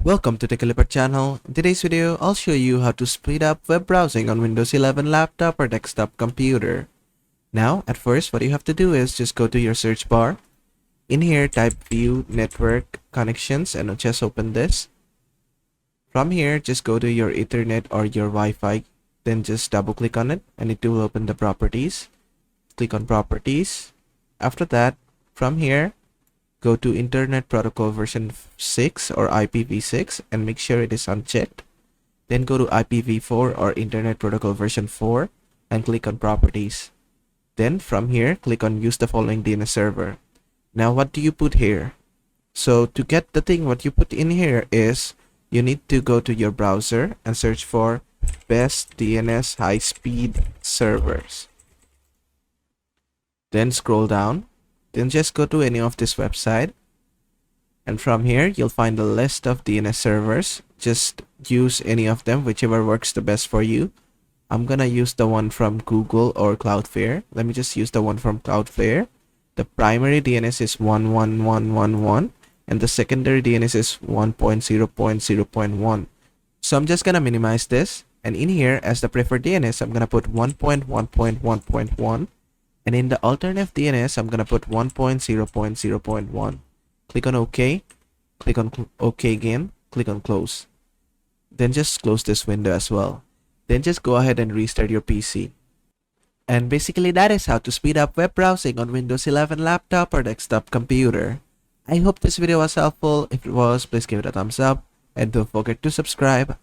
Welcome to the Clipper channel. In today's video, I'll show you how to speed up web browsing on Windows 11 laptop or desktop computer. Now, at first, what you have to do is just go to your search bar. In here, type view network connections and just open this. From here, just go to your Ethernet or your Wi-Fi. Then just double click on it and it will open the properties. Click on properties. After that, from here, go to Internet Protocol version 6 or IPv6 and make sure it is unchecked. Then go to IPv4 or Internet Protocol version 4 and click on properties. Then from here, click on use the following DNS server. Now what do you put here? So to get the thing, what you put in here is you need to go to your browser and search for best DNS high speed servers. Then scroll down. Then just go to any of this website, and from here you'll find a list of DNS servers. Just use any of them, whichever works the best for you. I'm gonna use the one from Google or Cloudflare. Let me just use the one from Cloudflare. The primary DNS is 11111 and the secondary DNS is 1.0.0.1. So I'm just gonna minimize this, and in here as the preferred DNS I'm gonna put 1.1.1.1. and in the alternative DNS, I'm gonna put 1.0.0.1. Click on OK. Click on OK again. Click on close. Then just close this window as well. Then just go ahead and restart your PC. And basically that is how to speed up web browsing on Windows 11 laptop or desktop computer. I hope this video was helpful. If it was, please give it a thumbs up and don't forget to subscribe.